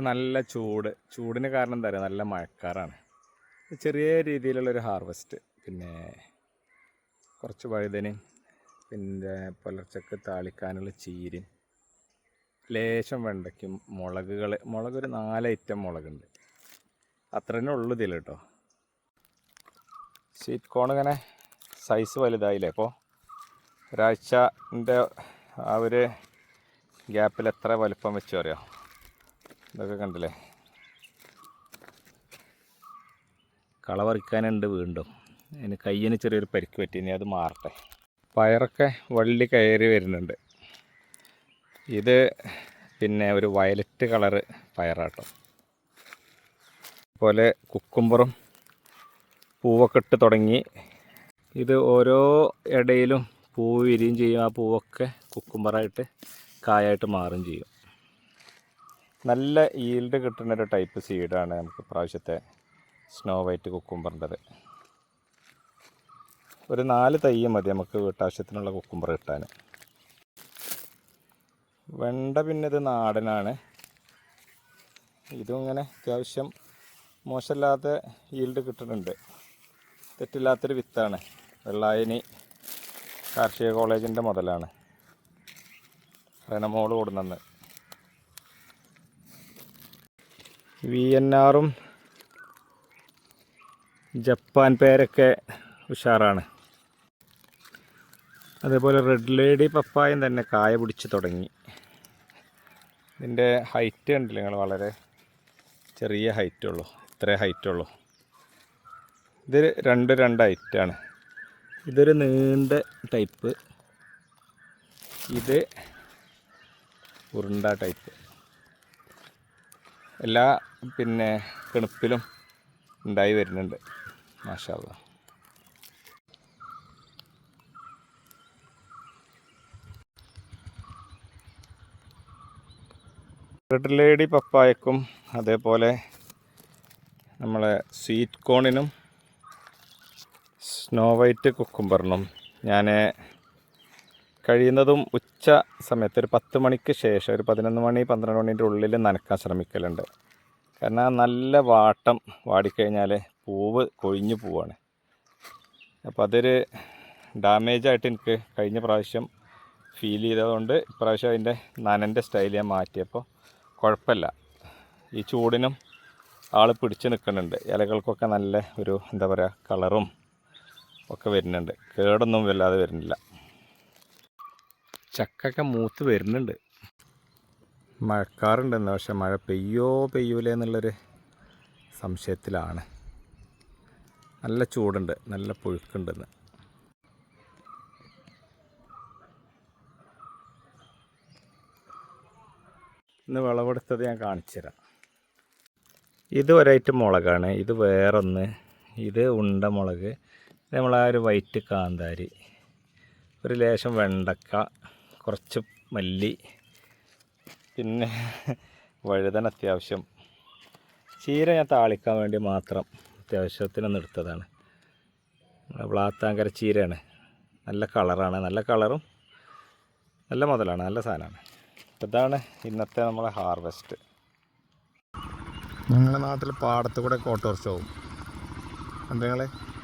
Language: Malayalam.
നല്ല ചൂടിന് കാരണം എന്താ പറയുക, നല്ല മഴക്കാറാണ്. ചെറിയ രീതിയിലുള്ളൊരു ഹാർവെസ്റ്റ്. പിന്നെ കുറച്ച് വഴുതനയും, പിന്നെ പുലർച്ചക്ക് താളിക്കാനുള്ള ചീരയും, ലേശം വെണ്ടയ്ക്കും, മുളകൊരു 4 ഐറ്റം മുളകുണ്ട്. അത്ര തന്നെ ഉള്ളു ഇതിൽ കേട്ടോ. സ്വീറ്റ് കോൺ ഇങ്ങനെ സൈസ് വലുതായില്ലേ. അപ്പോൾ ഒരാഴ്ചൻ്റെ ആ ഒരു ഗ്യാപ്പിൽ എത്ര വലുപ്പം വെച്ച് പറയാം. ഇതൊക്കെ കണ്ടില്ലേ, കള പറിക്കാനുണ്ട് വീണ്ടും. അതിന് കയ്യിന് ചെറിയൊരു പരിക്ക് പറ്റി, ഇനി അത് മാറട്ടെ. പയറൊക്കെ വള്ളി കയറി വരുന്നുണ്ട്. ഇത് പിന്നെ ഒരു വയലറ്റ് കളറ് പയറാട്ടോ. അതുപോലെ കുക്കുംബറും പൂവൊക്കെ ഇട്ട് തുടങ്ങി. ഇത് ഓരോ ഇടയിലും പൂവ് വിരിയും ചെയ്യും. ആ പൂവൊക്കെ കുക്കുംബറായിട്ട് കായായിട്ട് മാറും ചെയ്യും. നല്ല ഈൽഡ് കിട്ടുന്നൊരു ടൈപ്പ് സീഡാണ് നമുക്ക് പ്രാവശ്യത്തെ സ്നോ വൈറ്റ് കുക്കുംബറിൻ്റെത്. ഒരു 4 തൈ മതി നമുക്ക് വീട്ടാവശ്യത്തിനുള്ള കുക്കുംബർ കിട്ടാൻ. വെണ്ട പിന്നെ ഇത് നാടനാണ്. ഇതും ഇങ്ങനെ അത്യാവശ്യം മോശമില്ലാത്ത ഈൽഡ് കിട്ടുന്നുണ്ട്. തെറ്റില്ലാത്തൊരു വിത്താണ്. വെള്ളായണി കാർഷിക കോളേജിൻ്റെ മുതലാണ്. റെനമോൾ കൊടുന്നെന്ന്. VNR-ഉം ജപ്പാൻ പേരൊക്കെ ഉഷാറാണ്. അതേപോലെ റെഡ് ലേഡി പപ്പായം തന്നെ കായ പിടിച്ച് തുടങ്ങി. ഇതിൻ്റെ ഹൈറ്റ് കണ്ടില്ല നിങ്ങൾ, വളരെ ചെറിയ ഹൈറ്റുള്ളൂ. ഇത്രേ ഹൈറ്റുള്ളൂ. ഇത് രണ്ട് ഹൈറ്റാണ്. ഇതൊരു നീണ്ട ടൈപ്പ്, ഇത് ഉരുണ്ട ടൈപ്പ്. എല്ലാ പിന്നെ കിണുപ്പിലും ഉണ്ടായി വരുന്നുണ്ട്. മാഷാ അല്ലാഹ്. റെഡ് ലേഡി പപ്പായക്കും അതേപോലെ നമ്മളെ സ്വീറ്റ് കോണിനും സ്നോ വൈറ്റ് കുക്കുംബറിനും ഞാൻ കഴിയുന്നതും ഉച്ച സമയത്ത് ഒരു 10 മണിക്ക് ശേഷം ഒരു 11 മണി 12 മണീൻ്റെ ഉള്ളിൽ നനക്കാൻ ശ്രമിക്കലുണ്ട്. കാരണം നല്ല വാട്ടം വാടിക്കഴിഞ്ഞാൽ പൂവ് കൊഴിഞ്ഞു പോവാണ്. അപ്പോൾ അതൊരു ഡാമേജായിട്ട് എനിക്ക് കഴിഞ്ഞ പ്രാവശ്യം ഫീൽ ചെയ്തതുകൊണ്ട് ഇപ്രാവശ്യം അതിൻ്റെ നനൻ്റെ സ്റ്റൈൽ ഞാൻ മാറ്റിയപ്പോൾ കുഴപ്പമില്ല. ഈ ചൂടിനും ആൾ പിടിച്ച് നിൽക്കുന്നുണ്ട്. ഇലകൾക്കൊക്കെ നല്ല ഒരു എന്താ പറയുക കളറും ഒക്കെ വരുന്നുണ്ട്. കേടൊന്നും വല്ലാതെ വരുന്നില്ല. ചക്കൊക്കെ മൂത്ത് വരുന്നുണ്ട്. മഴക്കാറുണ്ടെന്ന്, പക്ഷെ മഴ പെയ്യൂലേ എന്നുള്ളൊരു സംശയത്തിലാണ്. നല്ല ചൂടുണ്ട്, നല്ല പുഴുക്കുണ്ടെന്ന്. ഇന്ന് വിളവെടുത്തത് ഞാൻ കാണിച്ചു തരാം. ഇത് ഒരൈറ്റം മുളകാണ്. ഇത് വേറൊന്ന്. ഇത് ഉണ്ട മുളക്. നമ്മളാ ഒരു വൈറ്റ് കാന്താരി, ഒരു ലേശം വെണ്ടക്ക, കുറച്ച് മല്ലി, പിന്നെ വഴുതന അത്യാവശ്യം. ചീര ഞാൻ താളിക്കാൻ വേണ്ടി മാത്രം അത്യാവശ്യത്തിനൊന്ന് എടുത്തതാണ്. വ്ളാത്താങ്കര ചീരയാണ്. നല്ല കളറാണ്, നല്ല കളറും നല്ല മുതലാണ്, നല്ല സാധനമാണ്. ഇതാണ് ഇന്നത്തെ നമ്മളെ ഹാർവെസ്റ്റ്. ഞങ്ങളുടെ നാട്ടിൽ പാടത്ത് കൂടെ ഓട്ടോറിക്ഷ പോകും. എന്തെങ്കിലേ